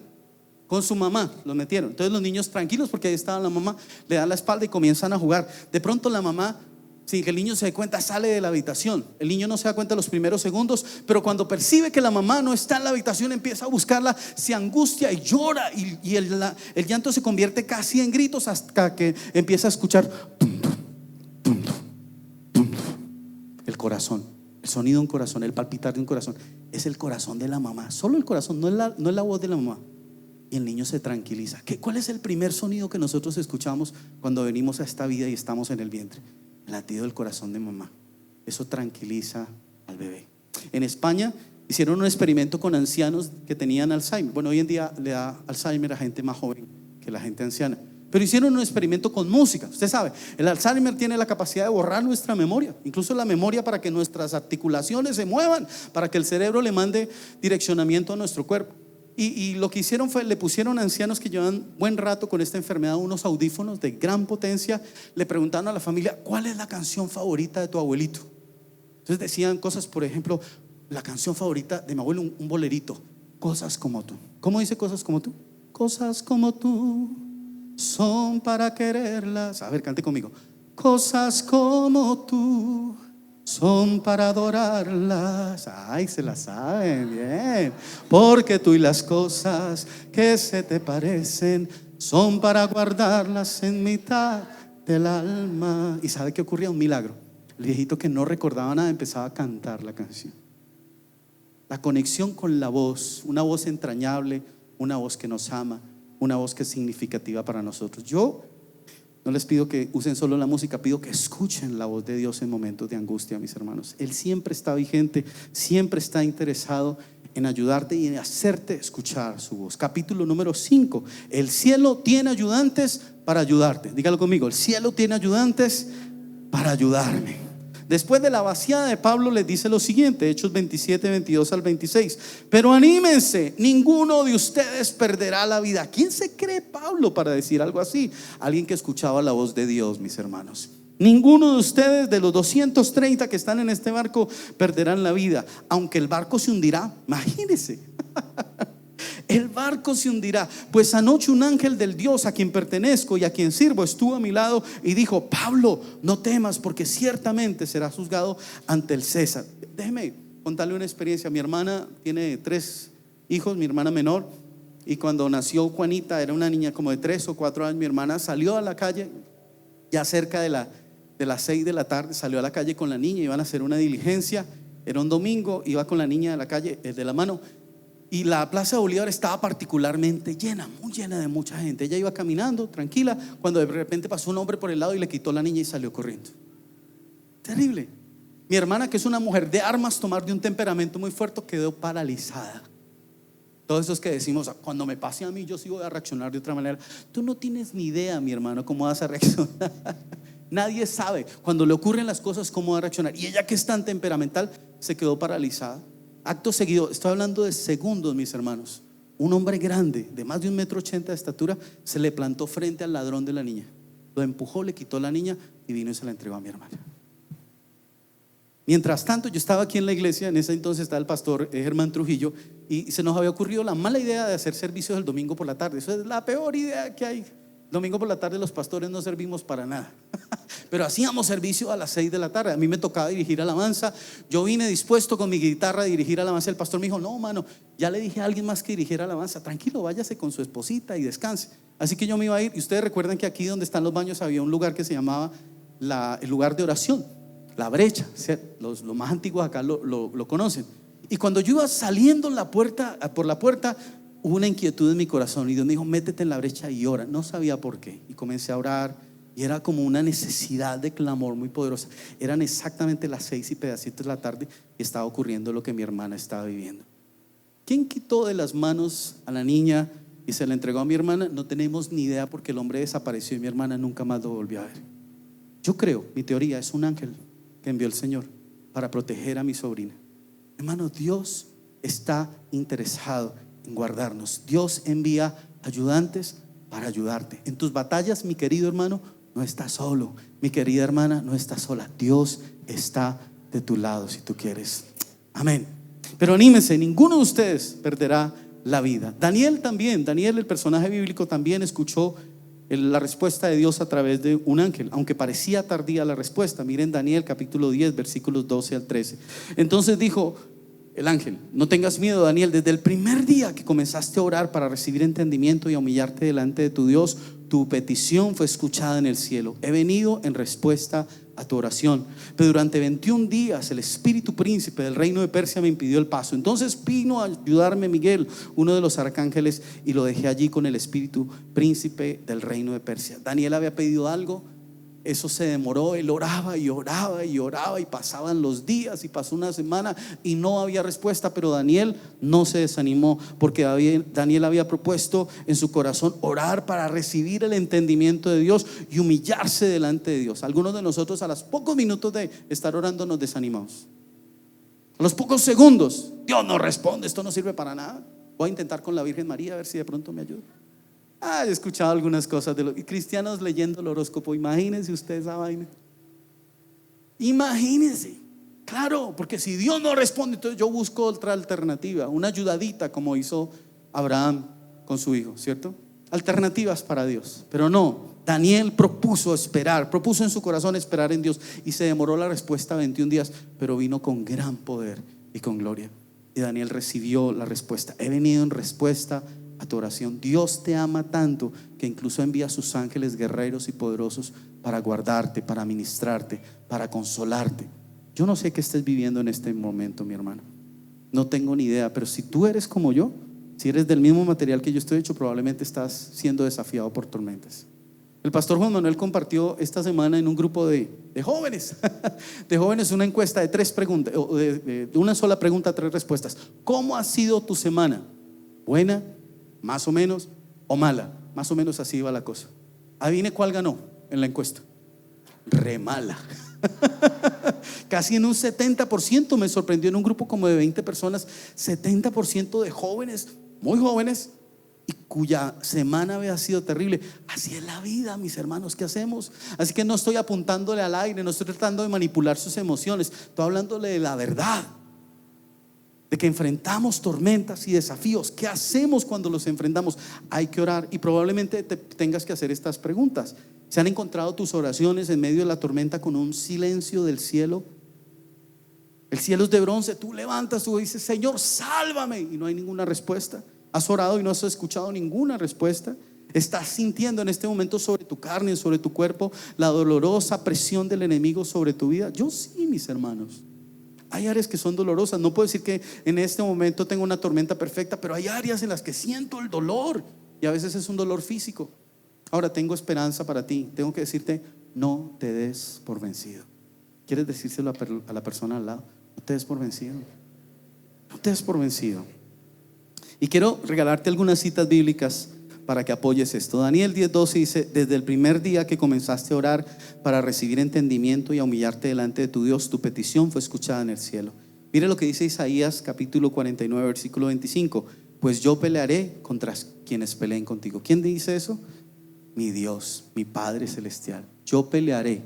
[SPEAKER 4] con su mamá, los metieron. Entonces los niños tranquilos porque ahí estaba la mamá, le dan la espalda y comienzan a jugar. De pronto la mamá, sin que el niño se dé cuenta, sale de la habitación. El niño no se da cuenta los primeros segundos, pero cuando percibe que la mamá no está en la habitación, empieza a buscarla, se angustia y llora, y el llanto se convierte casi en gritos hasta que empieza a escuchar el corazón, el sonido de un corazón, el palpitar de un corazón. Es el corazón de la mamá, solo el corazón, no es la voz de la mamá. Y el niño se tranquiliza. ¿Cuál es el primer sonido que nosotros escuchamos cuando venimos a esta vida y estamos en el vientre? El latido del corazón de mamá. Eso tranquiliza al bebé. En España hicieron un experimento con ancianos que tenían Alzheimer. Bueno, hoy en día le da Alzheimer a gente más joven que la gente anciana. Pero hicieron un experimento con música. Usted sabe, el Alzheimer tiene la capacidad de borrar nuestra memoria, incluso la memoria para que nuestras articulaciones se muevan, para que el cerebro le mande direccionamiento a nuestro cuerpo. Y lo que hicieron fue, le pusieron a ancianos que llevan buen rato con esta enfermedad unos audífonos de gran potencia. Le preguntaron a la familia: ¿cuál es la canción favorita de tu abuelito? Entonces decían cosas, por ejemplo, la canción favorita de mi abuelo, un bolerito, Cosas como tú. ¿Cómo dice Cosas como tú? Cosas como tú son para quererlas. A ver, cante conmigo. Cosas como tú son para adorarlas. Ay, se las saben bien. Porque tú y las cosas que se te parecen son para guardarlas en mitad del alma. ¿Y sabe qué ocurría? Un milagro. El viejito que no recordaba nada empezaba a cantar la canción. La conexión con la voz, una voz entrañable, una voz que nos ama, una voz que es significativa para nosotros. Yo no les pido que usen solo la música, pido que escuchen la voz de Dios en momentos de angustia, mis hermanos. Él siempre está vigente, siempre está interesado en ayudarte y en hacerte escuchar su voz. Capítulo número 5. El cielo tiene ayudantes para ayudarte. Dígalo conmigo: el cielo tiene ayudantes para ayudarme. Después de la vaciada de Pablo les dice lo siguiente, Hechos 27, 22 al 26. Pero anímense, ninguno de ustedes perderá la vida. ¿Quién se cree Pablo para decir algo así? Alguien que escuchaba la voz de Dios, mis hermanos. Ninguno de ustedes, de los 230 que están en este barco, perderán la vida. Aunque el barco se hundirá, imagínense. El barco se hundirá, pues anoche un ángel del Dios a quien pertenezco y a quien sirvo estuvo a mi lado y dijo: Pablo, no temas, porque ciertamente serás juzgado ante el César. Déjeme contarle una experiencia. Mi hermana tiene 3 hijos, mi hermana menor, y cuando nació Juanita, era una niña como de 3 o 4 años. Mi hermana salió a la calle ya cerca de las 6 de la tarde, salió a la calle con la niña, iban a hacer una diligencia, era un domingo, iba con la niña de la calle, de la mano. Y la Plaza de Bolívar estaba particularmente llena, muy llena de mucha gente. Ella iba caminando tranquila cuando de repente pasó un hombre por el lado y le quitó la niña y salió corriendo. Terrible. Mi hermana, que es una mujer de armas, tomar de un temperamento muy fuerte, quedó paralizada. Todos esos que decimos: cuando me pase a mí yo sí voy a reaccionar de otra manera. Tú no tienes ni idea, mi hermano, cómo vas a reaccionar. Nadie sabe cuando le ocurren las cosas cómo va a reaccionar. Y ella, que es tan temperamental, se quedó paralizada. Acto seguido, estoy hablando de segundos, mis hermanos, un hombre grande de más de 1,80 m de estatura se le plantó frente al ladrón de la niña, lo empujó, le quitó la niña y vino y se la entregó a mi hermana. Mientras tanto, yo estaba aquí en la iglesia. En ese entonces estaba el pastor Germán Trujillo, y se nos había ocurrido la mala idea de hacer servicios el domingo por la tarde. Eso es la peor idea que hay. Domingo por la tarde los pastores no servimos para nada. Pero hacíamos servicio a las 6 de la tarde. A mí me tocaba dirigir alabanza. Yo vine dispuesto con mi guitarra a dirigir alabanza. El pastor me dijo: no, mano, ya le dije a alguien más que dirigiera alabanza. Tranquilo, váyase con su esposita y descanse. Así que yo me iba a ir. Y ustedes recuerdan que aquí donde están los baños había un lugar que se llamaba el lugar de oración, la brecha. Los más antiguos acá lo conocen. Y cuando yo iba saliendo por la puerta, hubo una inquietud en mi corazón y Dios me dijo: métete en la brecha y ora. No sabía por qué, y comencé a orar, y era como una necesidad de clamor muy poderosa. Eran exactamente las 6 y pedacitos de la tarde y estaba ocurriendo lo que mi hermana estaba viviendo. ¿Quién quitó de las manos a la niña y se la entregó a mi hermana? No tenemos ni idea, porque el hombre desapareció y mi hermana nunca más lo volvió a ver. Yo creo, mi teoría, es un ángel que envió el Señor para proteger a mi sobrina. Hermano, Dios está interesado en guardarnos. Dios envía ayudantes para ayudarte en tus batallas. Mi querido hermano, no estás solo. Mi querida hermana, no estás sola. Dios está de tu lado si tú quieres. Amén. Pero anímense, ninguno de ustedes perderá la vida. Daniel también, Daniel, el personaje bíblico, también escuchó la respuesta de Dios a través de un ángel, aunque parecía tardía la respuesta. Miren Daniel capítulo 10 versículos 12 al 13. Entonces dijo el ángel: no tengas miedo, Daniel. Desde el primer día que comenzaste a orar para recibir entendimiento y a humillarte delante de tu Dios, tu petición fue escuchada en el cielo. He venido en respuesta a tu oración. Pero durante 21 días el espíritu príncipe del reino de Persia me impidió el paso. Entonces vino a ayudarme Miguel, uno de los arcángeles, y lo dejé allí con el espíritu príncipe del reino de Persia. Daniel había pedido algo. Eso se demoró. Él oraba y oraba y oraba, y pasaban los días y pasó una semana y no había respuesta. Pero Daniel no se desanimó, porque Daniel había propuesto en su corazón orar para recibir el entendimiento de Dios y humillarse delante de Dios. Algunos de nosotros, a los pocos minutos de estar orando, nos desanimamos. A los pocos segundos: Dios no responde, esto no sirve para nada. Voy a intentar con la Virgen María a ver si de pronto me ayuda. He escuchado algunas cosas de los cristianos leyendo el horóscopo. Imagínense ustedes esa vaina. Imagínense. Claro, porque si Dios no responde, entonces yo busco otra alternativa, una ayudadita, como hizo Abraham con su hijo, ¿cierto? Alternativas para Dios. Pero no, Daniel propuso esperar, propuso en su corazón esperar en Dios, y se demoró la respuesta 21 días, pero vino con gran poder y con gloria. Y Daniel recibió la respuesta. He venido en respuesta a tu oración. Dios te ama tanto que incluso envía a sus ángeles guerreros y poderosos para guardarte, para ministrarte, para consolarte. Yo no sé qué estés viviendo en este momento, mi hermano. No tengo ni idea, pero si tú eres como yo, si eres del mismo material que yo estoy hecho, probablemente estás siendo desafiado por tormentas. El pastor Juan Manuel compartió esta semana en un grupo de jóvenes de jóvenes una encuesta de 3 preguntas, de una sola pregunta, 3 respuestas. ¿Cómo ha sido tu semana? ¿Buena, más o menos, o mala? Más o menos así iba la cosa. Adivine cuál ganó en la encuesta. Re mala. Casi en un 70%. Me sorprendió, en un grupo como de 20 personas, 70% de jóvenes, muy jóvenes, y cuya semana había sido terrible. Así es la vida, mis hermanos, ¿qué hacemos? Así que no estoy apuntándole al aire, no estoy tratando de manipular sus emociones. Estoy hablándole de la verdad, de que enfrentamos tormentas y desafíos. ¿Qué hacemos cuando los enfrentamos? Hay que orar, y probablemente te tengas que hacer estas preguntas. ¿Se han encontrado tus oraciones en medio de la tormenta con un silencio del cielo? El cielo es de bronce. Tú levantas, tú dices: Señor, sálvame, y no hay ninguna respuesta. Has orado y no has escuchado ninguna respuesta. Estás sintiendo en este momento sobre tu carne, sobre tu cuerpo, la dolorosa presión del enemigo sobre tu vida. Yo sí, mis hermanos. Hay áreas que son dolorosas. No puedo decir que en este momento tengo una tormenta perfecta, pero hay áreas en las que siento el dolor, y a veces es un dolor físico. Ahora tengo esperanza para ti. Tengo que decirte: no te des por vencido. ¿Quieres decírselo a la persona al lado? No te des por vencido. No te des por vencido. Y quiero regalarte algunas citas bíblicas para que apoyes esto. Daniel 10:12 dice: desde el primer día que comenzaste a orar para recibir entendimiento y a humillarte delante de tu Dios, tu petición fue escuchada en el cielo. Mire lo que dice Isaías capítulo 49 versículo 25: pues yo pelearé contra quienes peleen contigo. ¿Quién dice eso? Mi Dios, mi Padre Celestial. Yo pelearé.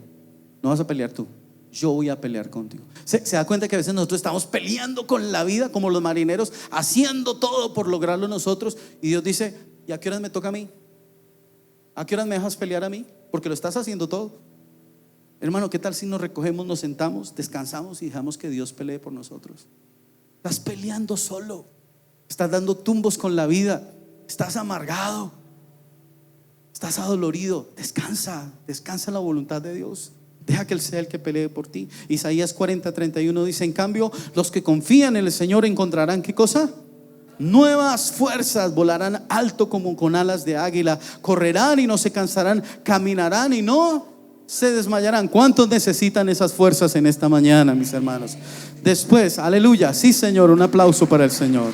[SPEAKER 4] No vas a pelear tú, yo voy a pelear contigo. ¿Se da cuenta que a veces nosotros estamos peleando con la vida como los marineros, haciendo todo por lograrlo nosotros? Y Dios dice: ¿y a qué horas me toca a mí? ¿A qué horas me dejas pelear a mí? Porque lo estás haciendo todo. Hermano, ¿qué tal si nos recogemos, nos sentamos, descansamos y dejamos que Dios pelee por nosotros? Estás peleando solo, estás dando tumbos con la vida, estás amargado, estás adolorido. Descansa en la voluntad de Dios. Deja que Él sea el que pelee por ti. Isaías 40:31 dice: en cambio, los que confían en el Señor encontrarán, ¿qué cosa? Nuevas fuerzas, volarán alto como con alas de águila, correrán y no se cansarán, caminarán y no se desmayarán. ¿Cuántos necesitan esas fuerzas en esta mañana, mis hermanos? Después, aleluya, sí, Señor, un aplauso para el Señor.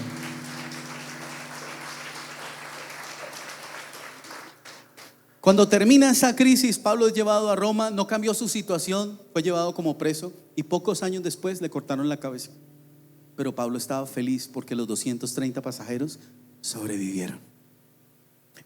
[SPEAKER 4] Cuando termina esa crisis, Pablo es llevado a Roma. No cambió su situación, fue llevado como preso y pocos años después le cortaron la cabeza. Pero Pablo estaba feliz porque los 230 pasajeros sobrevivieron.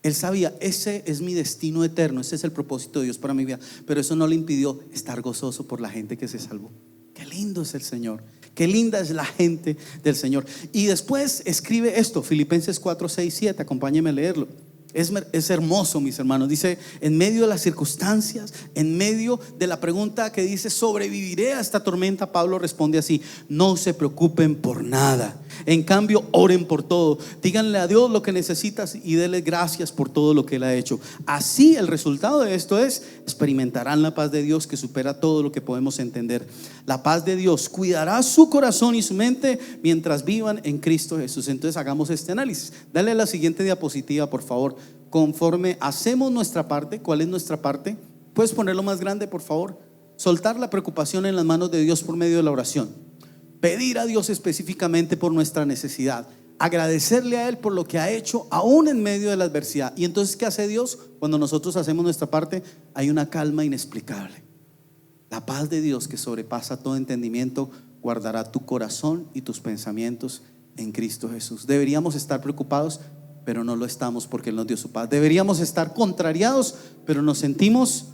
[SPEAKER 4] Él sabía: ese es mi destino eterno, ese es el propósito de Dios para mi vida. Pero eso no le impidió estar gozoso por la gente que se salvó. Qué lindo es el Señor, qué linda es la gente del Señor. Y después escribe esto, Filipenses 4:6-7, acompáñenme a leerlo. Es hermoso, mis hermanos. Dice: en medio de las circunstancias, en medio de la pregunta que dice: ¿sobreviviré a esta tormenta? Pablo responde así: no se preocupen por nada, en cambio oren por todo, díganle a Dios lo que necesitas y denle gracias por todo lo que Él ha hecho. Así el resultado de esto es: experimentarán la paz de Dios que supera todo lo que podemos entender. La paz de Dios cuidará su corazón y su mente mientras vivan en Cristo Jesús. Entonces hagamos este análisis. Dale a la siguiente diapositiva, por favor. Conforme hacemos nuestra parte, ¿cuál es nuestra parte? Puedes ponerlo más grande, por favor. Soltar la preocupación en las manos de Dios por medio de la oración. Pedir a Dios específicamente por nuestra necesidad. Agradecerle a Él por lo que ha hecho aún en medio de la adversidad. Y entonces, ¿qué hace Dios? Cuando nosotros hacemos nuestra parte, hay una calma inexplicable. La paz de Dios que sobrepasa todo entendimiento guardará tu corazón y tus pensamientos en Cristo Jesús. Deberíamos estar preocupados, pero no lo estamos porque Él nos dio su paz. Deberíamos estar contrariados, pero nos sentimos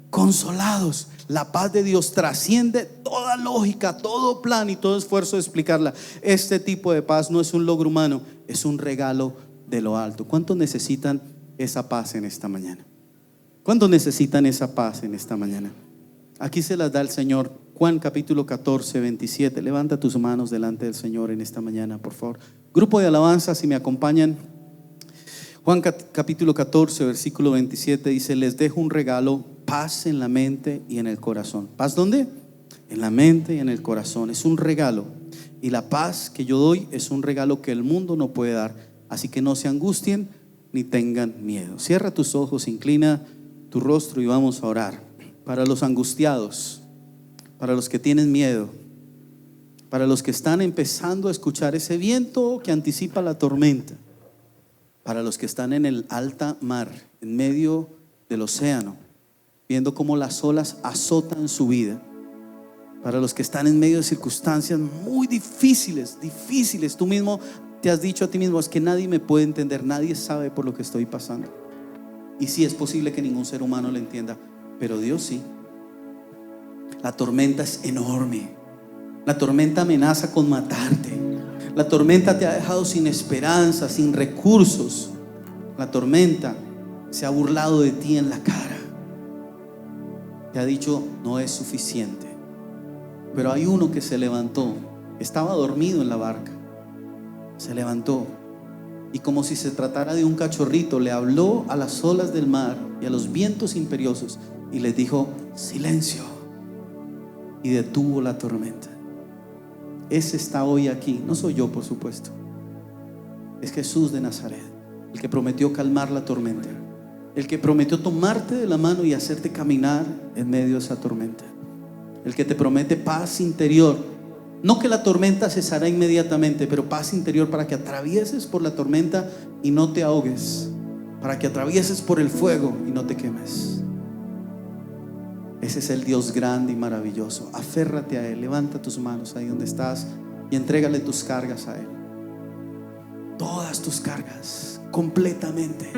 [SPEAKER 4] consolados. La paz de Dios trasciende toda lógica, todo plan y todo esfuerzo de explicarla. Este tipo de paz no es un logro humano, es un regalo de lo alto. ¿Cuántos necesitan esa paz en esta mañana? ¿Cuántos necesitan esa paz en esta mañana? Aquí se las da el Señor. Juan capítulo 14:27. Levanta tus manos delante del Señor en esta mañana, por favor. Grupo de alabanza, si me acompañan. Juan capítulo 14 versículo 27 dice: les dejo un regalo, paz en la mente y en el corazón. ¿Paz dónde? En la mente y en el corazón. Es un regalo. Y la paz que yo doy es un regalo que el mundo no puede dar. Así que no se angustien ni tengan miedo. Cierra tus ojos, inclina tu rostro y vamos a orar. Para los angustiados, para los que tienen miedo, para los que están empezando a escuchar ese viento que anticipa la tormenta, para los que están en el alta mar, en medio del océano, viendo cómo las olas azotan su vida, para los que están en medio de circunstancias muy difíciles. Tú mismo te has dicho a ti mismo: es que nadie me puede entender, nadie sabe por lo que estoy pasando. Y sí, es posible que ningún ser humano lo entienda, pero Dios sí. La tormenta es enorme. La tormenta amenaza con matarte. La tormenta te ha dejado sin esperanza, sin recursos. La tormenta se ha burlado de ti en la cara. Te ha dicho: no es suficiente. Pero hay uno que se levantó. Estaba dormido en la barca. Se levantó y, como si se tratara de un cachorrito, le habló a las olas del mar y a los vientos imperiosos y les dijo: silencio. Y detuvo la tormenta. Ese está hoy aquí. No soy yo, por supuesto. Es Jesús de Nazaret, el que prometió calmar la tormenta, el que prometió tomarte de la mano y hacerte caminar en medio de esa tormenta, el que te promete paz interior. No que la tormenta cesará inmediatamente, pero paz interior para que atravieses por la tormenta y no te ahogues, para que atravieses por el fuego y no te quemes. Ese es el Dios grande y maravilloso. Aférrate a Él. Levanta tus manos ahí donde estás y entrégale tus cargas a Él. todas tus cargas completamente.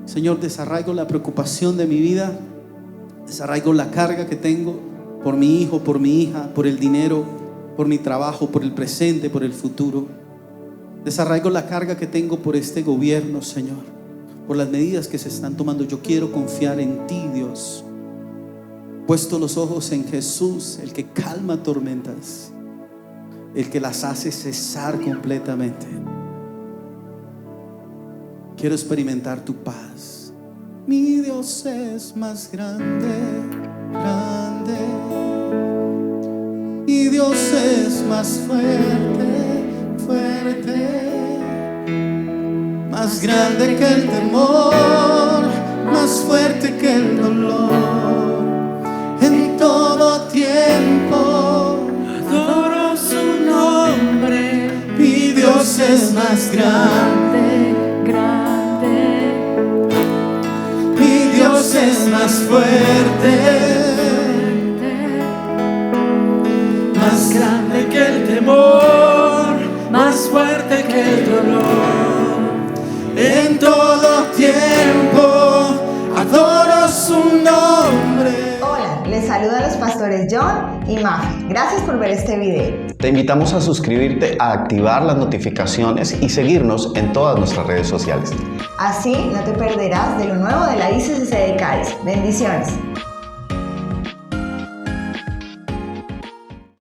[SPEAKER 4] Señor, desarraigo la preocupación de mi vida, desarraigo la carga que tengo por mi hijo, por mi hija, por el dinero, por mi trabajo, por el presente, por el futuro. Desarraigo la carga que tengo por este gobierno, Señor, por las medidas que se están tomando. Yo quiero confiar en ti, Dios. Puesto los ojos en Jesús, el que calma tormentas, el que las hace cesar completamente. Quiero experimentar tu paz. Mi Dios es más grande, grande. Mi Dios es más fuerte, fuerte. Más grande que el temor, más fuerte que el dolor. En todo tiempo adoro su nombre. Mi Dios es más grande, grande. Mi Dios es más fuerte, más grande que el temor, más fuerte que el dolor. En todo tiempo adoro su nombre.
[SPEAKER 5] Hola, les saludan los pastores John y Mafi. Gracias por ver este video.
[SPEAKER 6] Te invitamos a suscribirte, a activar las notificaciones y seguirnos en todas nuestras redes sociales.
[SPEAKER 5] Así no te perderás de lo nuevo de la ICCC de Cádiz. Bendiciones.